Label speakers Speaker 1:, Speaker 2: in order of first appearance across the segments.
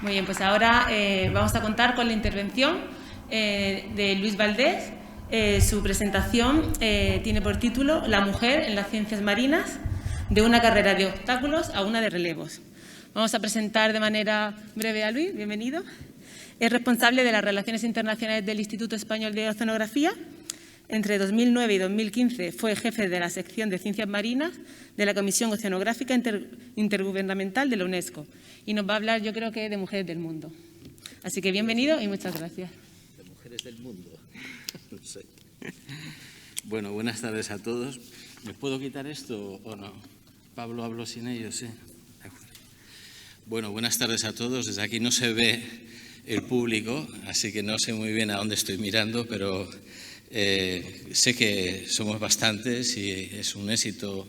Speaker 1: Muy bien, pues ahora vamos a contar con la intervención de Luis Valdés. Su presentación tiene por título La mujer en las ciencias marinas, de una carrera de obstáculos a una de relevos. Vamos a presentar de manera breve a Luis. Bienvenido. Es responsable de las relaciones internacionales del Instituto Español de Oceanografía. Entre 2009 y 2015 fue jefe de la sección de Ciencias Marinas de la Comisión Oceanográfica Intergubernamental de la UNESCO. Y nos va a hablar, yo creo que, de mujeres del mundo. Así que bienvenido y muchas gracias.
Speaker 2: De mujeres del mundo. No sé. Bueno, buenas tardes a todos. ¿Me puedo quitar esto o no? Pablo habló sin ellos, ¿sí? Bueno, buenas tardes a todos. Desde aquí no se ve el público, así que no sé muy bien a dónde estoy mirando, pero sé que somos bastantes y es un éxito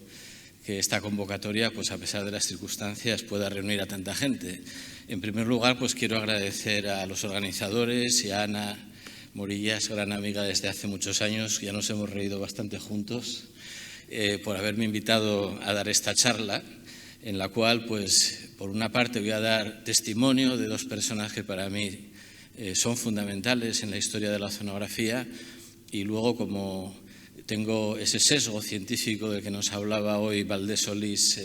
Speaker 2: que esta convocatoria, pues a pesar de las circunstancias, pueda reunir a tanta gente. En primer lugar, pues quiero agradecer a los organizadores y a Ana Morillas, gran amiga desde hace muchos años, ya nos hemos reído bastante juntos, por haberme invitado a dar esta charla, en la cual, pues, por una parte voy a dar testimonio de dos personas que para mí son fundamentales en la historia de la oceanografía, y luego, como tengo ese sesgo científico del que nos hablaba hoy Valdés Solís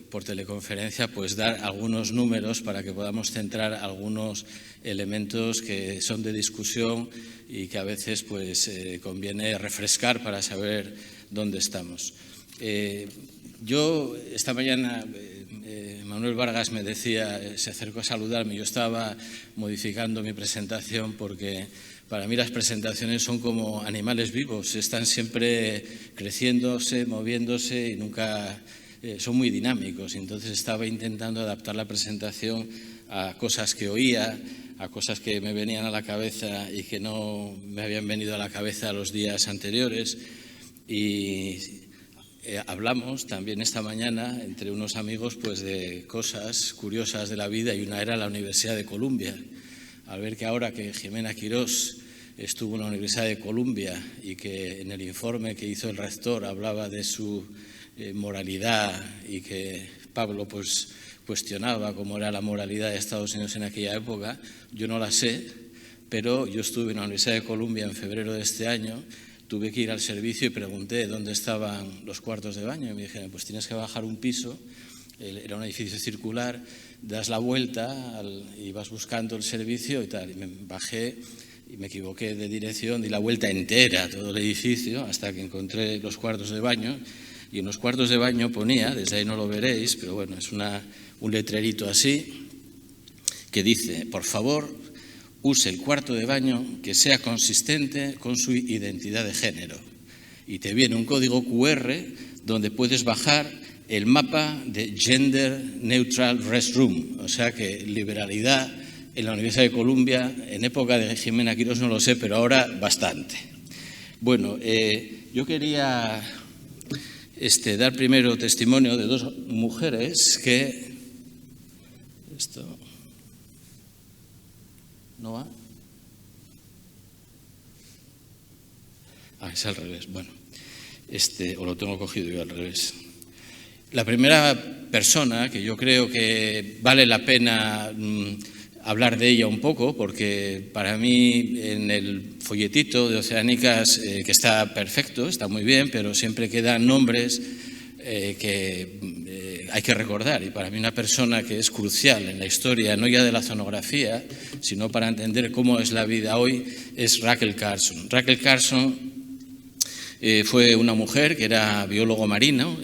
Speaker 2: por teleconferencia, pues dar algunos números para que podamos centrar algunos elementos que son de discusión y que a veces pues conviene refrescar para saber dónde estamos. Yo esta mañana, Manuel Vargas me decía, se acercó a saludarme, yo estaba modificando mi presentación porque para mí las presentaciones son como animales vivos, están siempre creciéndose, moviéndose y nunca son muy dinámicos. Entonces estaba intentando adaptar la presentación a cosas que oía, a cosas que me venían a la cabeza y que no me habían venido a la cabeza los días anteriores. Y hablamos también esta mañana entre unos amigos pues de cosas curiosas de la vida, y una era la Universidad de Columbia. Al ver que ahora que Jimena Quirós estuvo en la Universidad de Columbia y que en el informe que hizo el rector hablaba de su moralidad y que Pablo pues cuestionaba cómo era la moralidad de Estados Unidos en aquella época, yo no la sé, pero yo estuve en la Universidad de Columbia en febrero de este año, tuve que ir al servicio y pregunté dónde estaban los cuartos de baño y me dijeron, pues tienes que bajar un piso, era un edificio circular, das la vuelta y vas buscando el servicio y tal. Y me bajé y me equivoqué de dirección, di la vuelta entera a todo el edificio hasta que encontré los cuartos de baño. Y en los cuartos de baño ponía, desde ahí no lo veréis, pero bueno, es un letrerito así que dice, por favor, use el cuarto de baño que sea consistente con su identidad de género. Y te viene un código QR donde puedes bajar el mapa de Gender Neutral Restroom, o sea que liberalidad en la Universidad de Columbia, en época de Jimena Quirós no lo sé, pero ahora bastante. Bueno, yo quería dar primero testimonio de dos mujeres que... ¿Esto no va? Ah, es al revés, bueno, o lo tengo cogido yo al revés. La primera persona que yo creo que vale la pena hablar de ella un poco, porque para mí en el folletito de Oceánicas, que está perfecto, está muy bien, pero siempre quedan nombres que hay que recordar. Y para mí una persona que es crucial en la historia, no ya de la oceanografía, sino para entender cómo es la vida hoy, es Rachel Carson. Rachel Carson fue una mujer que era biólogo marino,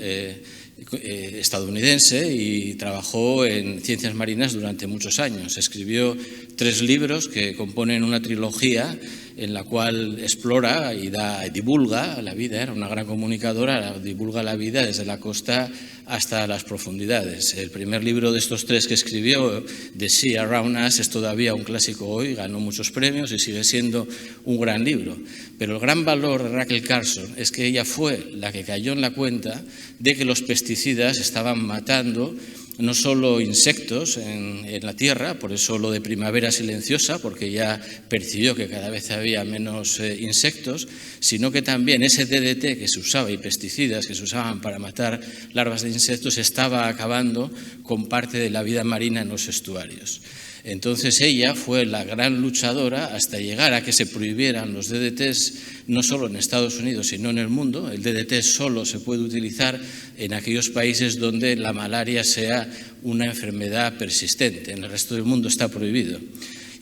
Speaker 2: estadounidense, y trabajó en ciencias marinas durante muchos años. Escribió 3 libros que componen una trilogía en la cual explora y divulga la vida. Era una gran comunicadora, divulga la vida desde la costa hasta las profundidades. El primer libro de estos 3 que escribió, The Sea Around Us, es todavía un clásico hoy, ganó muchos premios y sigue siendo un gran libro. Pero el gran valor de Rachel Carson es que ella fue la que cayó en la cuenta de que los pesticidas estaban matando no solo insectos en la Tierra, por eso lo de primavera silenciosa, porque ya percibió que cada vez había menos insectos, sino que también ese DDT que se usaba y pesticidas que se usaban para matar larvas de insectos estaba acabando con parte de la vida marina en los estuarios. Entonces ella fue la gran luchadora hasta llegar a que se prohibieran los DDTs no solo en Estados Unidos sino en el mundo. El DDT solo se puede utilizar en aquellos países donde la malaria sea una enfermedad persistente. En el resto del mundo está prohibido.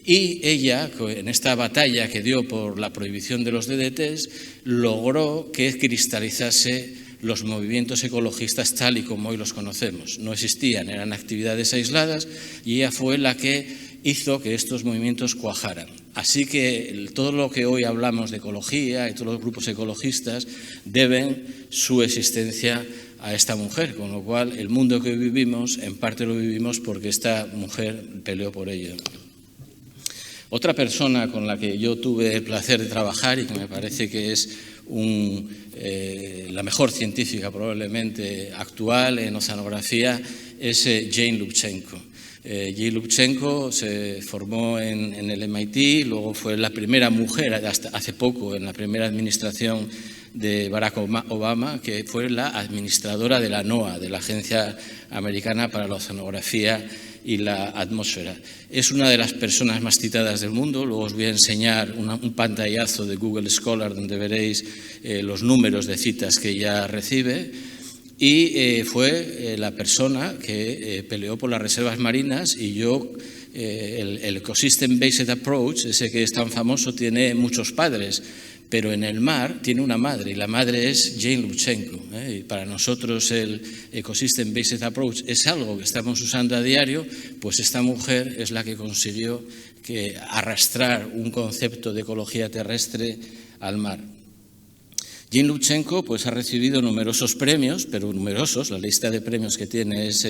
Speaker 2: Y ella, en esta batalla que dio por la prohibición de los DDTs, logró que cristalizase los movimientos ecologistas tal y como hoy los conocemos. No existían, eran actividades aisladas y ella fue la que hizo que estos movimientos cuajaran. Así que todo lo que hoy hablamos de ecología y todos los grupos ecologistas deben su existencia a esta mujer, con lo cual el mundo que vivimos en parte lo vivimos porque esta mujer peleó por ello. Otra persona con la que yo tuve el placer de trabajar y que me parece que es la mejor científica probablemente actual en oceanografía es Jane Lubchenco. Jane Lubchenco se formó en el MIT, luego fue la primera mujer, hasta hace poco, en la primera administración de Barack Obama, que fue la administradora de la NOAA, de la Agencia Americana para la Oceanografía y la Atmósfera. Es una de las personas más citadas del mundo. Luego os voy a enseñar un pantallazo de Google Scholar donde veréis los números de citas que ella recibe. Y fue la persona que peleó por las reservas marinas y el Ecosystem Based Approach, ese que es tan famoso, tiene muchos padres. Pero en el mar tiene una madre y la madre es Jane Lubchenco. Y para nosotros el Ecosystem Based Approach es algo que estamos usando a diario, pues esta mujer es la que consiguió arrastrar un concepto de ecología terrestre al mar. Jane Lubchenco pues, ha recibido numerosos premios, pero numerosos, la lista de premios que tiene es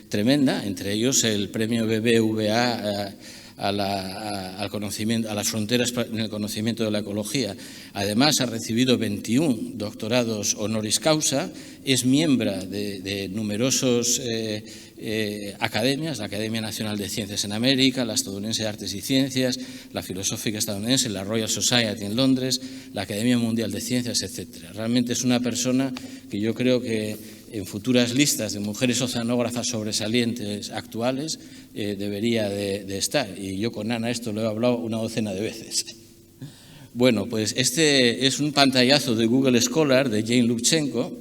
Speaker 2: tremenda, entre ellos el premio BBVA al conocimiento, a las fronteras en el conocimiento de la ecología. Además, ha recibido 21 doctorados honoris causa, es miembro de numerosos academias, la Academia Nacional de Ciencias en América, la Estadounidense de Artes y Ciencias, la Filosófica Estadounidense, la Royal Society en Londres, la Academia Mundial de Ciencias, etc. Realmente es una persona que yo creo que en futuras listas de mujeres oceanógrafas sobresalientes actuales debería de estar. Y yo con Ana esto lo he hablado una docena de veces. Bueno, pues este es un pantallazo de Google Scholar de Jane Lubchenco,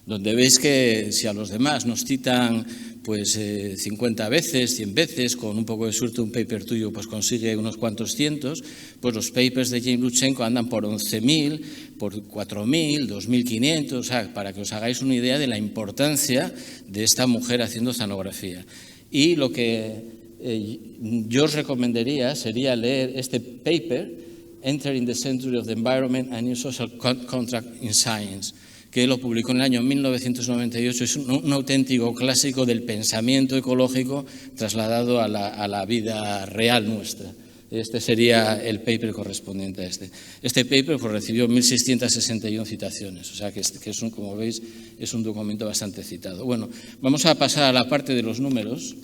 Speaker 2: donde veis que si a los demás nos citan pues 50 veces, 100 veces, con un poco de suerte un paper tuyo pues consigue unos cuantos cientos, pues los papers de Jane Lubchenco andan por 11.000, por 4.000, 2.500, o sea, para que os hagáis una idea de la importancia de esta mujer haciendo oceanografía. Y lo que yo os recomendaría sería leer este paper, Entering the Century of the Environment and New Social Contract in Science, que lo publicó en el año 1998, es un auténtico clásico del pensamiento ecológico trasladado a la vida real nuestra. Este sería el paper correspondiente a este. Este paper pues, recibió 1.661 citaciones, o sea que es como veis, es un documento bastante citado. Bueno, vamos a pasar a la parte de los números,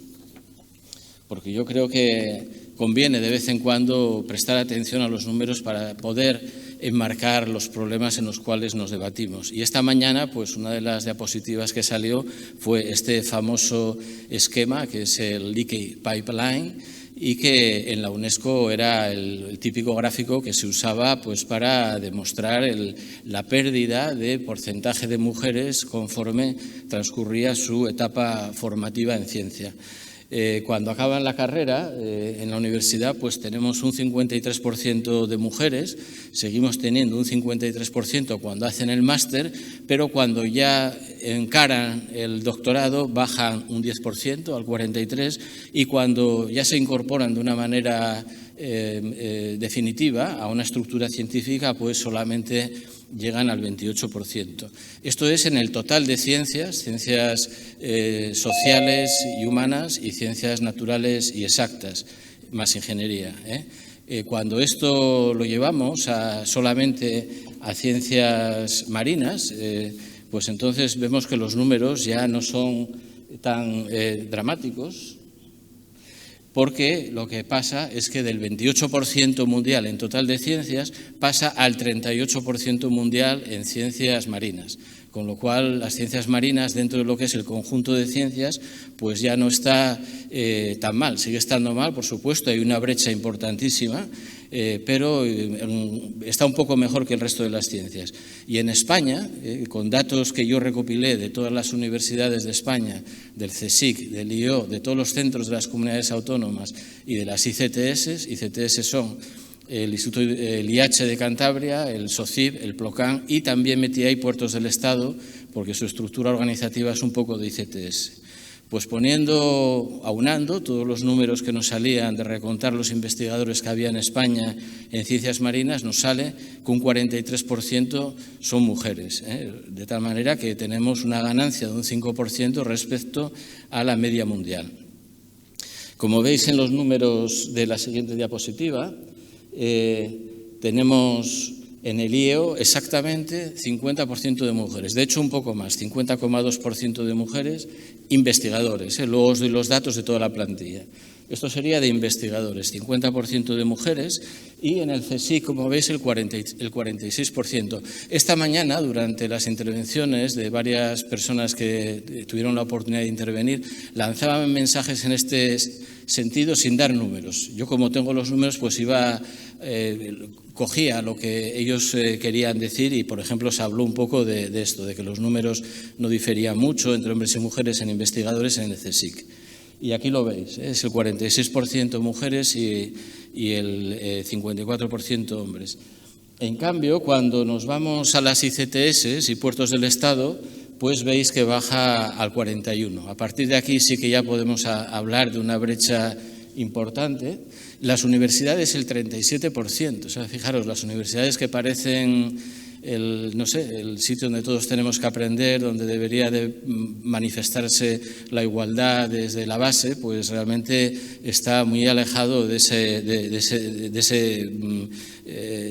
Speaker 2: porque yo creo que conviene de vez en cuando prestar atención a los números para poder enmarcar los problemas en los cuales nos debatimos. Y esta mañana, pues una de las diapositivas que salió fue este famoso esquema, que es el Leaky Pipeline, y que en la UNESCO era el típico gráfico que se usaba pues, para demostrar la pérdida de porcentaje de mujeres conforme transcurría su etapa formativa en ciencia. Cuando acaban la carrera en la universidad, pues tenemos un 53% de mujeres, seguimos teniendo un 53% cuando hacen el máster, pero cuando ya encaran el doctorado bajan un 10% al 43% y cuando ya se incorporan de una manera definitiva a una estructura científica, pues solamente llegan al 28%. Esto es en el total de ciencias sociales y humanas y ciencias naturales y exactas, más ingeniería. Cuando esto lo llevamos solamente a ciencias marinas, pues entonces vemos que los números ya no son tan dramáticos, porque lo que pasa es que del 28% mundial en total de ciencias pasa al 38% mundial en ciencias marinas, con lo cual las ciencias marinas dentro de lo que es el conjunto de ciencias pues ya no está tan mal, sigue estando mal, por supuesto, hay una brecha importantísima, pero está un poco mejor que el resto de las ciencias. Y en España, con datos que yo recopilé de todas las universidades de España, del CSIC, del IO, de todos los centros de las comunidades autónomas y de las ICTS, ICTS son el IH de Cantabria, el SOCIB, el PLOCAN, y también metí ahí Puertos del Estado, porque su estructura organizativa es un poco de ICTS. Pues aunando todos los números que nos salían de recontar los investigadores que había en España en ciencias marinas, nos sale que un 43% son mujeres, de tal manera que tenemos una ganancia de un 5% respecto a la media mundial. Como veis en los números de la siguiente diapositiva, tenemos en el IEO exactamente 50% de mujeres, de hecho un poco más, 50,2% de mujeres investigadores. Luego os doy los datos de toda la plantilla. Esto sería de investigadores, 50% de mujeres, y en el CSIC, como veis, el 46%. Esta mañana, durante las intervenciones de varias personas que tuvieron la oportunidad de intervenir, lanzaban mensajes en este sentido sin dar números. Yo, como tengo los números, pues cogía lo que ellos querían decir y, por ejemplo, se habló un poco de esto, de que los números no diferían mucho entre hombres y mujeres en investigadores en el CSIC. Y aquí lo veis, es el 46% mujeres y el 54% hombres. En cambio, cuando nos vamos a las ICTS y Puertos del Estado, pues veis que baja al 41%. A partir de aquí sí que ya podemos hablar de una brecha importante. Las universidades el 37%. O sea, fijaros, las universidades que parecen el sitio donde todos tenemos que aprender, donde debería de manifestarse la igualdad desde la base, pues realmente está muy alejado de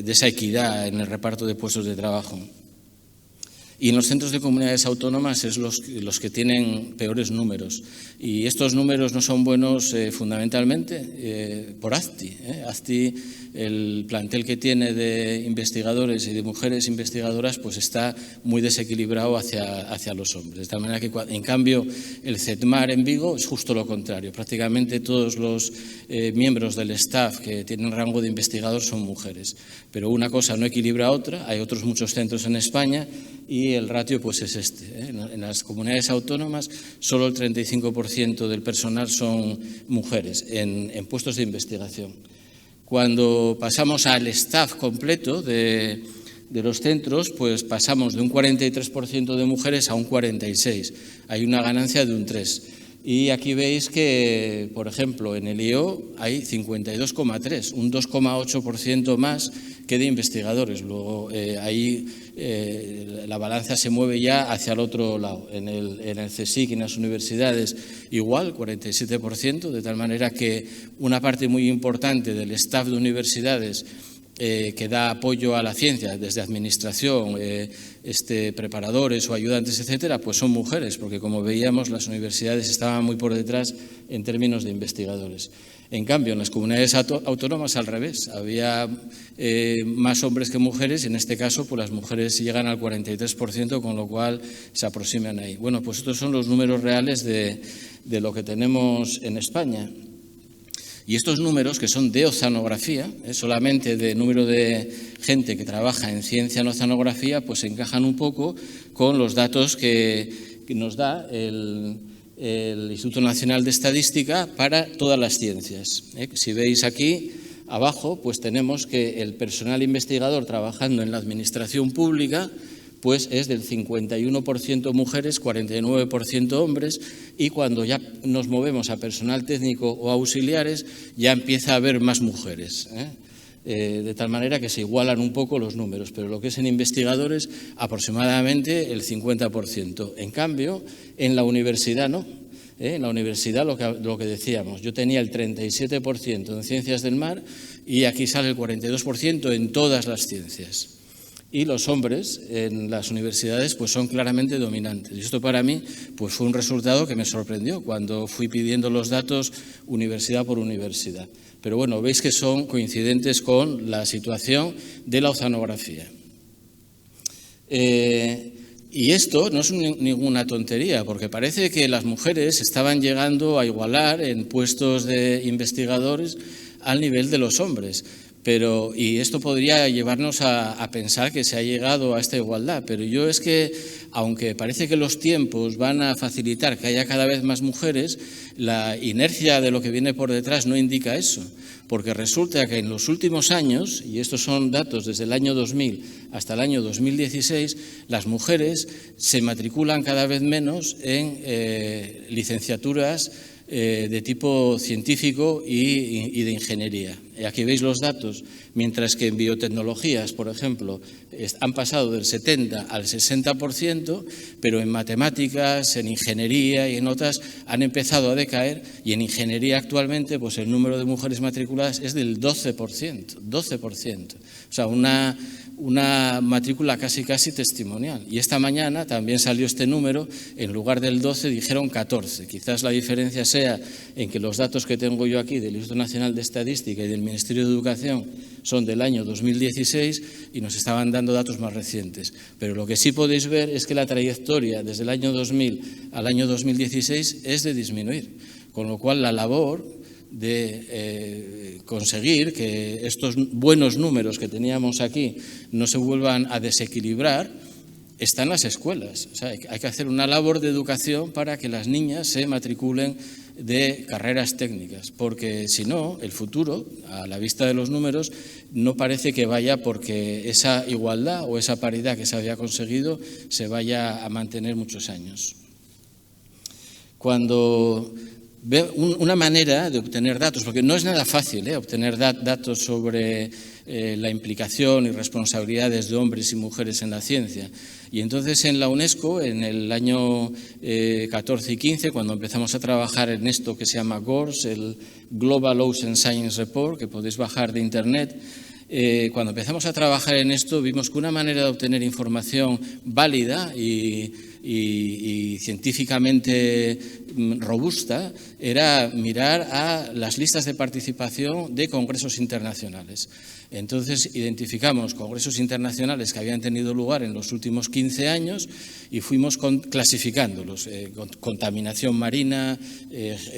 Speaker 2: esa equidad en el reparto de puestos de trabajo. Y en los centros de comunidades autónomas es los que tienen peores números. Y estos números no son buenos fundamentalmente por ACTI. ACTI, el plantel que tiene de investigadores y de mujeres investigadoras, pues está muy desequilibrado hacia los hombres. De tal manera que, en cambio, el CETMAR en Vigo es justo lo contrario. Prácticamente todos los miembros del staff que tienen rango de investigador son mujeres. Pero una cosa no equilibra a otra. Hay otros muchos centros en España y el ratio pues es este. En las comunidades autónomas solo el 35% del personal son mujeres en puestos de investigación. Cuando pasamos al staff completo de los centros, pues pasamos de un 43% de mujeres a un 46%. Hay una ganancia de un 3%. Y aquí veis que, por ejemplo, en el IO hay 52,3%, un 2,8% más que de investigadores. Luego ahí la balanza se mueve ya hacia el otro lado. En el CSIC y en las universidades igual, 47%, de tal manera que una parte muy importante del staff de universidades que da apoyo a la ciencia, desde administración, preparadores o ayudantes, etcétera, pues son mujeres, porque como veíamos las universidades estaban muy por detrás en términos de investigadores. En cambio, en las comunidades autónomas al revés, había más hombres que mujeres, y en este caso pues las mujeres llegan al 43%, con lo cual se aproximan ahí. Bueno, pues estos son los números reales de lo que tenemos en España. Y estos números, que son de oceanografía, solamente de número de gente que trabaja en ciencia en oceanografía, pues encajan un poco con los datos que nos da el Instituto Nacional de Estadística para todas las ciencias. Si veis aquí abajo, pues tenemos que el personal investigador trabajando en la administración pública pues es del 51% mujeres, 49% hombres, y cuando ya nos movemos a personal técnico o auxiliares ya empieza a haber más mujeres. De tal manera que se igualan un poco los números, pero lo que es en investigadores aproximadamente el 50%. En cambio, en la universidad no. En la universidad lo que decíamos, yo tenía el 37% en ciencias del mar y aquí sale el 42% en todas las ciencias. y los hombres en las universidades pues son claramente dominantes. Y esto para mí pues fue un resultado que me sorprendió cuando fui pidiendo los datos universidad por universidad. Pero bueno, veis que son coincidentes con la situación de la oceanografía. Y esto no es ninguna tontería, porque parece que las mujeres estaban llegando a igualar en puestos de investigadores al nivel de los hombres. Y esto podría llevarnos a pensar que se ha llegado a esta igualdad, pero yo es que, aunque parece que los tiempos van a facilitar que haya cada vez más mujeres, la inercia de lo que viene por detrás no indica eso, porque resulta que en los últimos años, y estos son datos desde el año 2000 hasta el año 2016, las mujeres se matriculan cada vez menos en licenciaturas de tipo científico y de ingeniería. Aquí veis los datos, mientras que en biotecnologías, por ejemplo, han pasado del 70 al 60%, pero en matemáticas, en ingeniería y en otras han empezado a decaer, y en ingeniería actualmente pues el número de mujeres matriculadas es del 12%. O sea, una matrícula casi testimonial. Y esta mañana también salió este número, en lugar del 12 dijeron 14. Quizás la diferencia sea en que los datos que tengo yo aquí del Instituto Nacional de Estadística y del Ministerio de Educación son del año 2016 y nos estaban dando datos más recientes. Pero lo que sí podéis ver es que la trayectoria desde el año 2000 al año 2016 es de disminuir, con lo cual la labor de conseguir que estos buenos números que teníamos aquí no se vuelvan a desequilibrar está en las escuelas. O sea, hay que hacer una labor de educación para que las niñas se matriculen de carreras técnicas, porque si no, el futuro, a la vista de los números, no parece que vaya porque esa igualdad o esa paridad que se había conseguido se vaya a mantener muchos años. Una manera de obtener datos, porque no es nada fácil obtener datos sobre la implicación y responsabilidades de hombres y mujeres en la ciencia. Y entonces en la UNESCO, en el año 14 y 15, cuando empezamos a trabajar en esto que se llama GORS, el Global Ocean Science Report, que podéis bajar de Internet, cuando empezamos a trabajar en esto vimos que una manera de obtener información válida y científicamente robusta era mirar a las listas de participación de congresos internacionales. Entonces identificamos congresos internacionales que habían tenido lugar en los últimos 15 años y fuimos clasificándolos. Contaminación marina,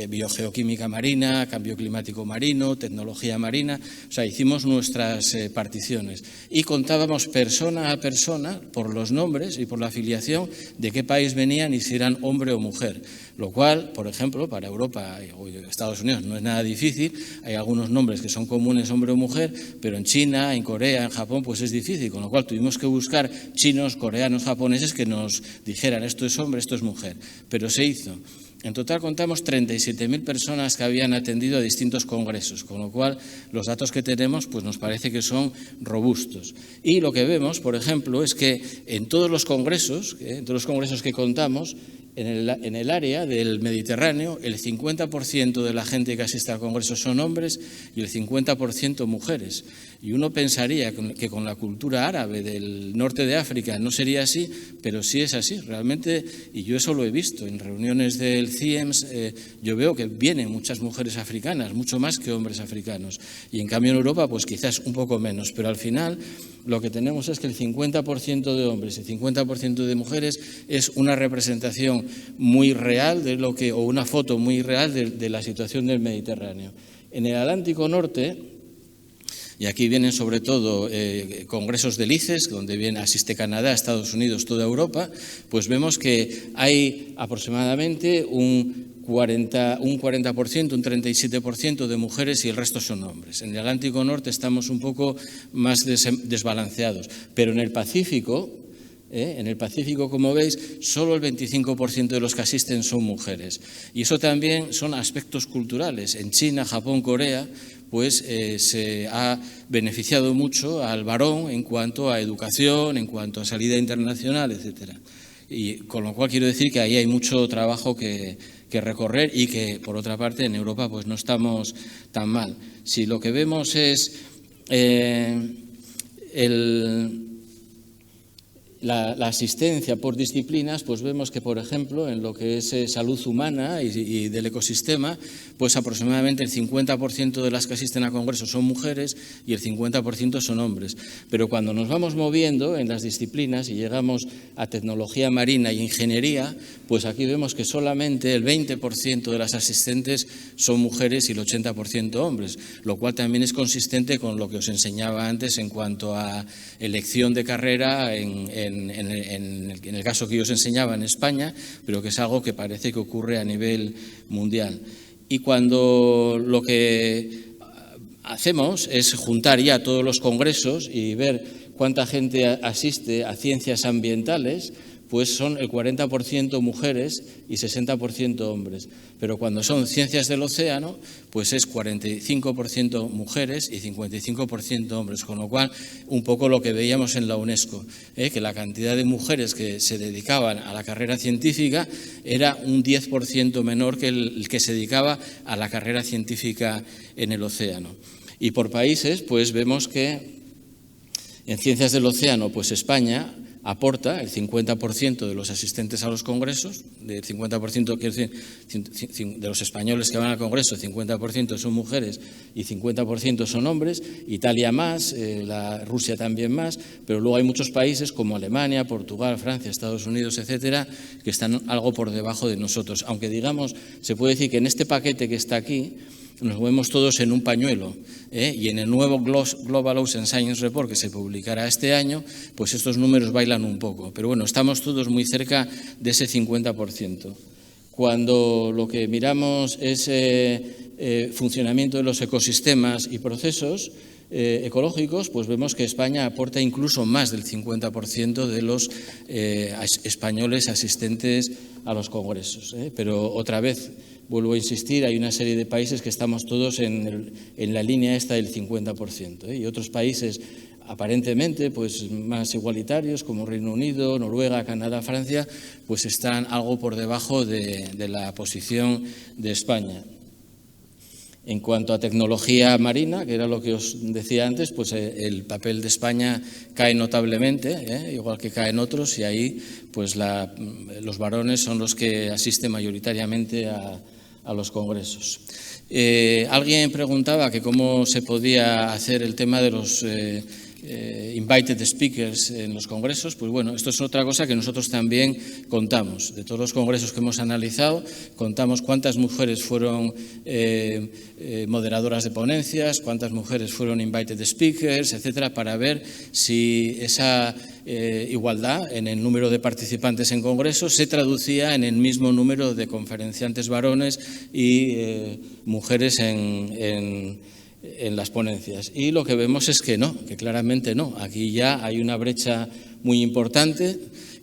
Speaker 2: biogeoquímica marina, cambio climático marino, tecnología marina. O sea, hicimos nuestras particiones y contábamos persona a persona por los nombres y por la afiliación de qué país venían y si eran hombre o mujer. Lo cual, por ejemplo, para Europa o Estados Unidos no es nada difícil. Hay algunos nombres que son comunes, hombre o mujer, pero en China, en Corea, en Japón, pues es difícil. Con lo cual tuvimos que buscar chinos, coreanos, japoneses que nos dijeran esto es hombre, esto es mujer. Pero se hizo. En total contamos 37.000 personas que habían atendido a distintos congresos, con lo cual los datos que tenemos pues nos parece que son robustos. Y lo que vemos, por ejemplo, es que en todos los congresos que contamos, en el área del Mediterráneo, el 50% de la gente que asiste al congreso son hombres y el 50% mujeres. Y uno pensaría que con la cultura árabe del norte de África no sería así, pero sí es así, realmente, y yo eso lo he visto en reuniones del CIEMS, yo veo que vienen muchas mujeres africanas, mucho más que hombres africanos, y en cambio en Europa pues quizás un poco menos, pero al final lo que tenemos es que el 50% de hombres y el 50% de mujeres es una representación muy real o una foto muy real de la situación del Mediterráneo. En el Atlántico Norte, y aquí vienen sobre todo congresos del ICES, donde asiste Canadá, Estados Unidos, toda Europa, pues vemos que hay aproximadamente un 40%, un 37% de mujeres y el resto son hombres. En el Atlántico Norte estamos un poco más desbalanceados, pero en el Pacífico, como veis, solo el 25% de los que asisten son mujeres. Y eso también son aspectos culturales. En China, Japón, Corea, pues se ha beneficiado mucho al varón en cuanto a educación, en cuanto a salida internacional, etcétera. Y con lo cual quiero decir que ahí hay mucho trabajo que recorrer y que, por otra parte, en Europa pues no estamos tan mal. Si lo que vemos es la asistencia por disciplinas, pues vemos que, por ejemplo, en lo que es salud humana y del ecosistema, pues aproximadamente el 50% de las que asisten a congresos son mujeres y el 50% son hombres. Pero cuando nos vamos moviendo en las disciplinas y llegamos a tecnología marina y ingeniería, pues aquí vemos que solamente el 20% de las asistentes son mujeres y el 80% hombres, lo cual también es consistente con lo que os enseñaba antes en cuanto a elección de carrera en el caso que yo os enseñaba en España, pero que es algo que parece que ocurre a nivel mundial. Y cuando lo que hacemos es juntar ya todos los congresos y ver cuánta gente asiste a ciencias ambientales, pues son el 40% mujeres y 60% hombres. Pero cuando son ciencias del océano, pues es 45% mujeres y 55% hombres. Con lo cual, un poco lo que veíamos en la UNESCO, que la cantidad de mujeres que se dedicaban a la carrera científica era un 10% menor que el que se dedicaba a la carrera científica en el océano. Y por países, pues vemos que en ciencias del océano, pues España aporta el 50% de los asistentes a los congresos, del 50%, quiero decir, de los españoles que van al congreso, el 50% son mujeres y 50% son hombres, Italia más, Rusia también más, pero luego hay muchos países como Alemania, Portugal, Francia, Estados Unidos, etcétera, que están algo por debajo de nosotros. Aunque digamos, se puede decir que en este paquete que está aquí, nos movemos todos en un pañuelo, y en el nuevo Global Ocean Science Report que se publicará este año, pues estos números bailan un poco. Pero bueno, estamos todos muy cerca de ese 50%. Cuando lo que miramos es funcionamiento de los ecosistemas y procesos ecológicos, pues vemos que España aporta incluso más del 50% de los españoles asistentes a los congresos. Pero otra vez, vuelvo a insistir, hay una serie de países que estamos todos en la línea esta del 50%, y otros países aparentemente pues más igualitarios como Reino Unido, Noruega, Canadá, Francia, pues están algo por debajo de la posición de España. En cuanto a tecnología marina, que era lo que os decía antes, pues el papel de España cae notablemente, igual que caen otros, y ahí pues los varones son los que asisten mayoritariamente a los congresos. Alguien preguntaba que cómo se podía hacer el tema de los invited speakers en los congresos. Pues bueno, esto es otra cosa que nosotros también contamos. De todos los congresos que hemos analizado, contamos cuántas mujeres fueron moderadoras de ponencias, cuántas mujeres fueron invited speakers, etcétera, para ver si esa igualdad en el número de participantes en congresos se traducía en el mismo número de conferenciantes varones y mujeres en las ponencias. Y lo que vemos es que no, que claramente no. Aquí ya hay una brecha muy importante,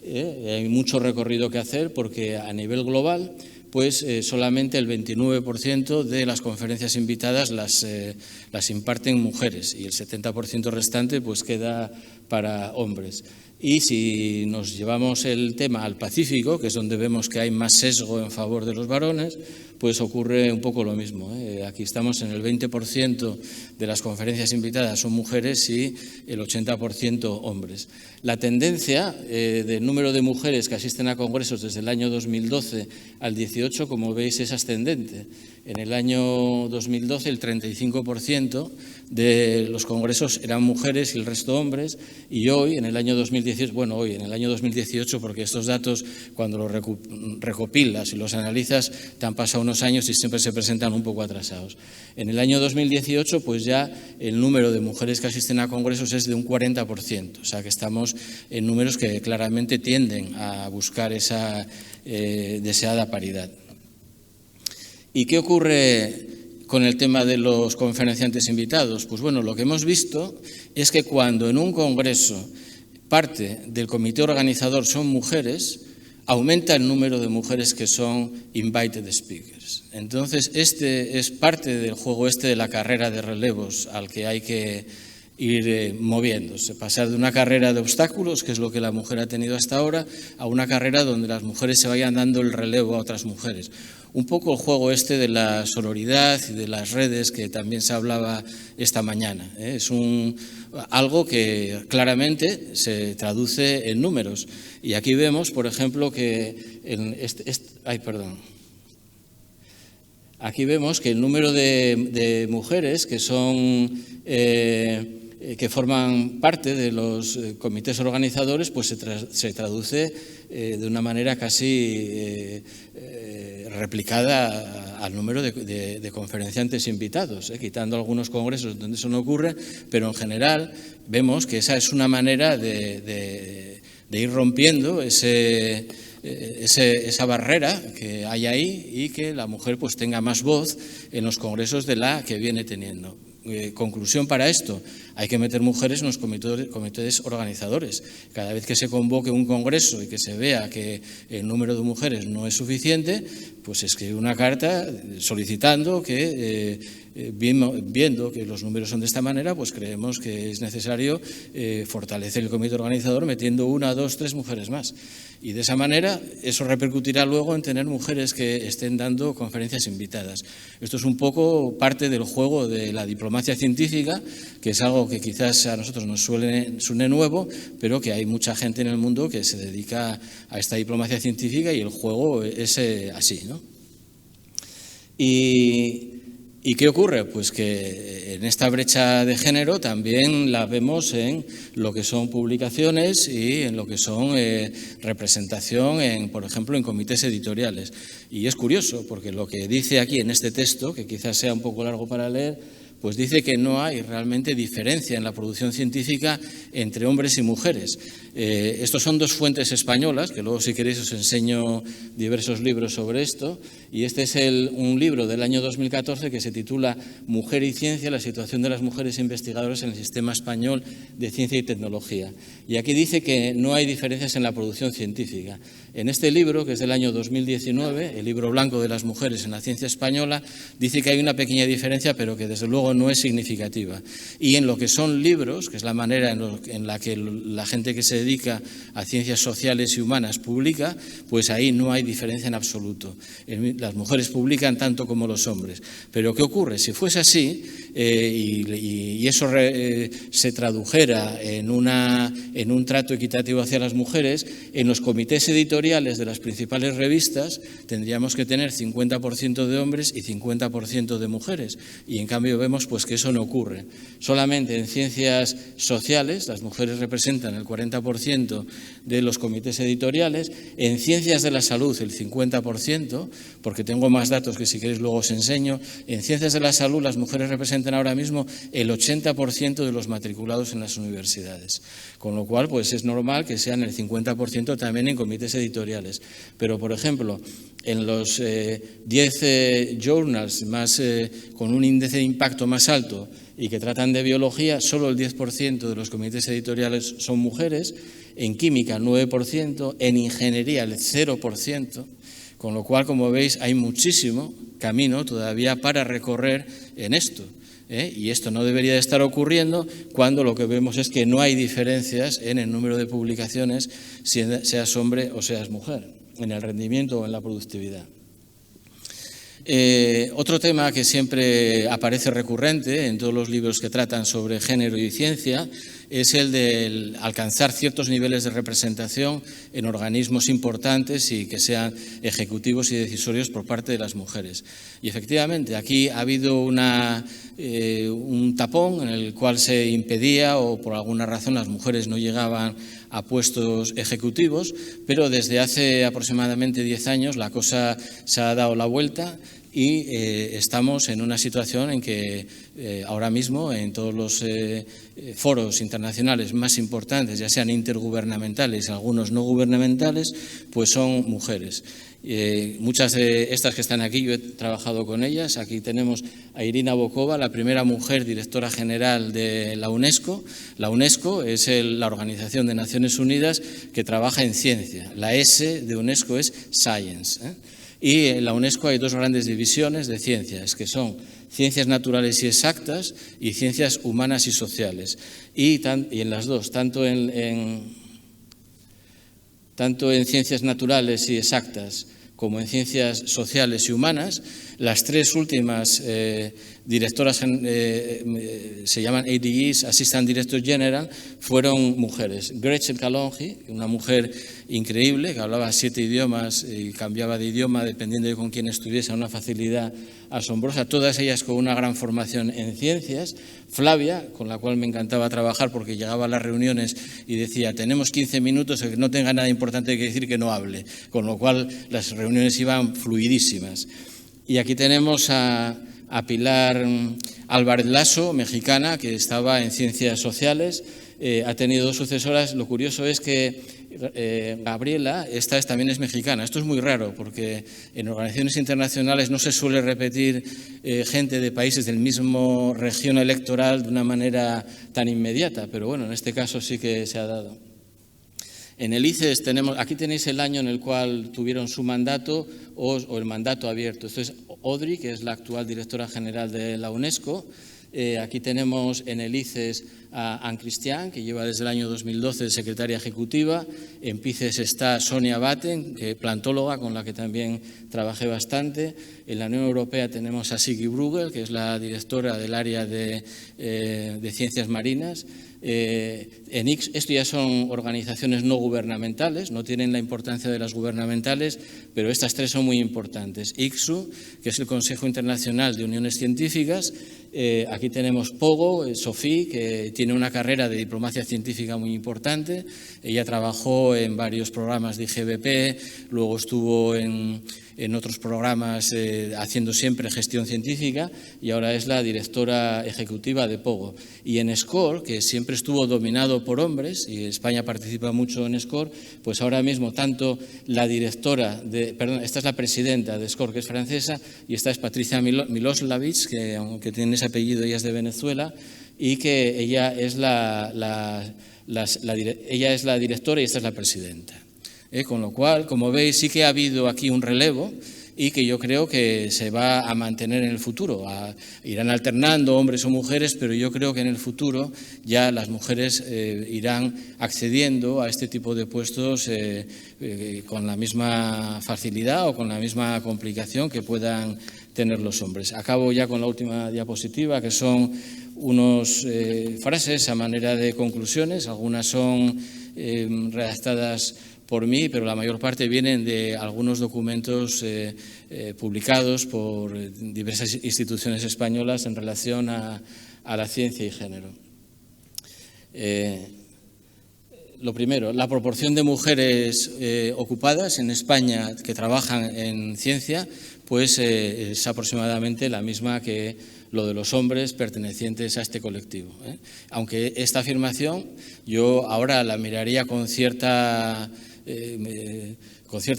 Speaker 2: hay mucho recorrido que hacer, porque a nivel global pues solamente el 29% de las conferencias invitadas las imparten mujeres y el 70% restante pues queda para hombres. Y si nos llevamos el tema al Pacífico, que es donde vemos que hay más sesgo en favor de los varones, pues ocurre un poco lo mismo. Aquí estamos en el 20% de las conferencias invitadas son mujeres y el 80% hombres. La tendencia del número de mujeres que asisten a congresos desde el año 2012 al 18, como veis, es ascendente. En el año 2012 el 35% de los congresos eran mujeres y el resto hombres, y hoy, en el año 2018, en el año 2018, porque estos datos cuando los recopilas y los analizas te han pasado unos años y siempre se presentan un poco atrasados. En el año 2018 pues ya el número de mujeres que asisten a congresos es de un 40%, o sea que estamos en números que claramente tienden a buscar esa deseada paridad. ¿Y qué ocurre con el tema de los conferenciantes invitados? Pues bueno, lo que hemos visto es que cuando en un congreso parte del comité organizador son mujeres, aumenta el número de mujeres que son invited speakers. Entonces, este es parte del juego de la carrera de relevos al que hay que ir moviéndose, pasar de una carrera de obstáculos, que es lo que la mujer ha tenido hasta ahora, a una carrera donde las mujeres se vayan dando el relevo a otras mujeres. un poco el juego este de la sororidad y de las redes que también se hablaba esta mañana. Es algo que claramente se traduce en números. Y aquí vemos, por ejemplo, que aquí vemos que el número de mujeres que son que forman parte de los comités organizadores, pues se traduce de una manera casi replicada al número de conferenciantes invitados, quitando algunos congresos donde eso no ocurre, pero en general vemos que esa es una manera de ir rompiendo esa barrera que hay ahí y que la mujer pues tenga más voz en los congresos de la que viene teniendo. Conclusión para esto, hay que meter mujeres en los comités organizadores. Cada vez que se convoque un congreso y que se vea que el número de mujeres no es suficiente, pues escribe una carta solicitando que, viendo que los números son de esta manera, pues creemos que es necesario fortalecer el comité organizador metiendo 1, 2, 3 mujeres más. Y de esa manera eso repercutirá luego en tener mujeres que estén dando conferencias invitadas. Esto es un poco parte del juego de la diplomacia científica, que es algo que quizás a nosotros nos suene nuevo, pero que hay mucha gente en el mundo que se dedica a esta diplomacia científica y el juego es así, ¿no? ¿Y qué ocurre? Pues que en esta brecha de género también la vemos en lo que son publicaciones y en lo que son representación, por ejemplo, en comités editoriales. Y es curioso, porque lo que dice aquí en este texto, que quizás sea un poco largo para leer, pues dice que no hay realmente diferencia en la producción científica entre hombres y mujeres. Estos son 2 fuentes españolas, que luego si queréis os enseño diversos libros sobre esto, y este es un libro del año 2014 que se titula Mujer y ciencia, la situación de las mujeres investigadoras en el sistema español de ciencia y tecnología. Y aquí dice que no hay diferencias en la producción científica. En este libro, que es del año 2019, el libro blanco de las mujeres en la ciencia española, dice que hay una pequeña diferencia, pero que desde luego no es significativa. Y en lo que son libros, que es la manera en la que la gente que se dedica a ciencias sociales y humanas publica, pues ahí no hay diferencia en absoluto. Las mujeres publican tanto como los hombres. Pero ¿qué ocurre? Si fuese así y eso se tradujera en un trato equitativo hacia las mujeres, en los comités editoriales de las principales revistas tendríamos que tener 50% de hombres y 50% de mujeres. Y en cambio vemos pues que eso no ocurre. Solamente en ciencias sociales las mujeres representan el 40% de los comités editoriales, en ciencias de la salud el 50%, porque tengo más datos que si queréis luego os enseño. En ciencias de la salud las mujeres representan ahora mismo el 80% de los matriculados en las universidades, con lo cual pues es normal que sean el 50% también en comités editoriales. Pero, por ejemplo, en los 10 journals con un índice de impacto más alto y que tratan de biología, solo el 10% de los comités editoriales son mujeres, en química 9%, en ingeniería el 0%, con lo cual, como veis, hay muchísimo camino todavía para recorrer en esto. Y esto no debería de estar ocurriendo cuando lo que vemos es que no hay diferencias en el número de publicaciones, seas hombre o seas mujer, en el rendimiento o en la productividad. Otro tema que siempre aparece recurrente en todos los libros que tratan sobre género y ciencia es el de alcanzar ciertos niveles de representación en organismos importantes y que sean ejecutivos y decisorios por parte de las mujeres. Y efectivamente, aquí ha habido un tapón en el cual se impedía o por alguna razón las mujeres no llegaban a puestos ejecutivos, pero desde hace aproximadamente 10 años la cosa se ha dado la vuelta y estamos en una situación en que ahora mismo en todos los foros internacionales más importantes, ya sean intergubernamentales y algunos no gubernamentales, pues son mujeres. Muchas de estas que están aquí, yo he trabajado con ellas. Aquí tenemos a Irina Bokova, la primera mujer directora general de la UNESCO. La UNESCO es la Organización de Naciones Unidas que trabaja en ciencia. La S de UNESCO es Science. Y en la UNESCO hay 2 grandes divisiones de ciencias, que son ciencias naturales y exactas y ciencias humanas y sociales. Y en las dos, tanto en ciencias naturales y exactas como en ciencias sociales y humanas. Las tres últimas directoras se llaman ADEs, Assistant Director General, fueron mujeres. Gretchen Kalonji, una mujer increíble, que hablaba 7 idiomas y cambiaba de idioma dependiendo de con quién estuviese, a una facilidad asombrosa, todas ellas con una gran formación en ciencias. Flavia, con la cual me encantaba trabajar porque llegaba a las reuniones y decía, tenemos 15 minutos, el que no tenga nada importante que decir que no hable, con lo cual las reuniones iban fluidísimas. Y aquí tenemos a Pilar Álvarez Lasso, mexicana, que estaba en ciencias sociales, ha tenido 2 sucesoras. Lo curioso es que Gabriela, esta también es mexicana. Esto es muy raro porque en organizaciones internacionales no se suele repetir gente de países del mismo región electoral de una manera tan inmediata, pero bueno, en este caso sí que se ha dado. En el ICES aquí tenéis el año en el cual tuvieron su mandato o el mandato abierto. Esto es Audrey, que es la actual directora general de la UNESCO. Aquí tenemos en el ICES a Anne Christian, que lleva desde el año 2012 de secretaria ejecutiva. En PICES está Sonia Batten, plantóloga, con la que también trabajé bastante. En la Unión Europea tenemos a Sigrid Bruegel, que es la directora del área de ciencias marinas. Esto ya son organizaciones no gubernamentales, no tienen la importancia de las gubernamentales, pero estas 3 son muy importantes. ICSU, que es el Consejo Internacional de Uniones Científicas. Aquí tenemos POGO, Sophie, que tiene una carrera de diplomacia científica muy importante. Ella trabajó en varios programas de IGBP, luego estuvo en otros programas haciendo siempre gestión científica y ahora es la directora ejecutiva de POGO. Y en SCORE, que siempre estuvo dominado por hombres, y España participa mucho en SCORE, pues ahora mismo tanto la esta es la presidenta de SCORE, que es francesa, y esta es Patricia Miloslavich, que aunque tiene ese apellido, ella es de Venezuela, y que ella es la directora y esta es la presidenta. Con lo cual, como veis, sí que ha habido aquí un relevo y que yo creo que se va a mantener en el futuro. Irán alternando hombres o mujeres, pero yo creo que en el futuro ya las mujeres irán accediendo a este tipo de puestos con la misma facilidad o con la misma complicación que puedan tener los hombres. Acabo ya con la última diapositiva, que son unas frases a manera de conclusiones. Algunas son redactadas por mí, pero la mayor parte vienen de algunos documentos publicados por diversas instituciones españolas en relación a la ciencia y género. Lo primero, la proporción de mujeres ocupadas en España que trabajan en ciencia, pues es aproximadamente la misma que lo de los hombres pertenecientes a este colectivo. Aunque esta afirmación yo ahora la miraría con cierta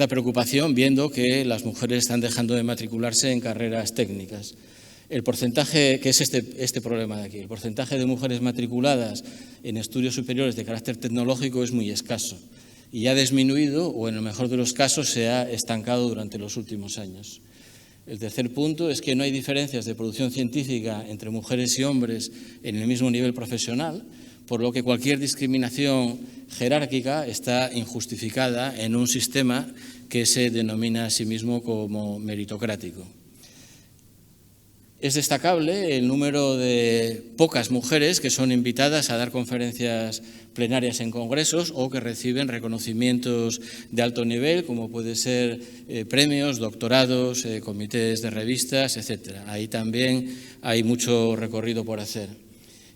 Speaker 2: preocupación, viendo que las mujeres están dejando de matricularse en carreras técnicas. El porcentaje, que es este problema de aquí, el porcentaje de mujeres matriculadas en estudios superiores de carácter tecnológico es muy escaso y ha disminuido, o en el mejor de los casos se ha estancado durante los últimos años. El tercer punto es que no hay diferencias de producción científica entre mujeres y hombres en el mismo nivel profesional, por lo que cualquier discriminación jerárquica está injustificada en un sistema que se denomina a sí mismo como meritocrático. Es destacable el número de pocas mujeres que son invitadas a dar conferencias plenarias en congresos o que reciben reconocimientos de alto nivel, como puede ser premios, doctorados, comités de revistas, etc. Ahí también hay mucho recorrido por hacer.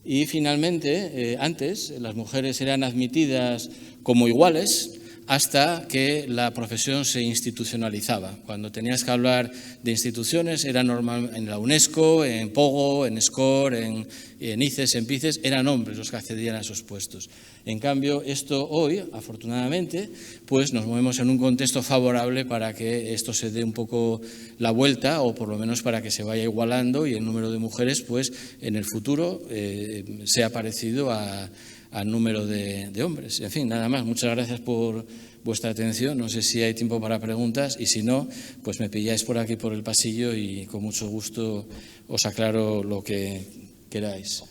Speaker 2: Y finalmente, antes las mujeres eran admitidas como iguales hasta que la profesión se institucionalizaba. Cuando tenías que hablar de instituciones, era normal en la UNESCO, en POGO, en SCORE, en ICES, en PICES, eran hombres los que accedían a esos puestos. En cambio, esto hoy, afortunadamente, pues nos movemos en un contexto favorable para que esto se dé un poco la vuelta, o por lo menos para que se vaya igualando y el número de mujeres, pues en el futuro sea parecido al número de hombres. En fin, nada más. Muchas gracias por vuestra atención. No sé si hay tiempo para preguntas y si no, pues me pilláis por aquí por el pasillo y con mucho gusto os aclaro lo que queráis.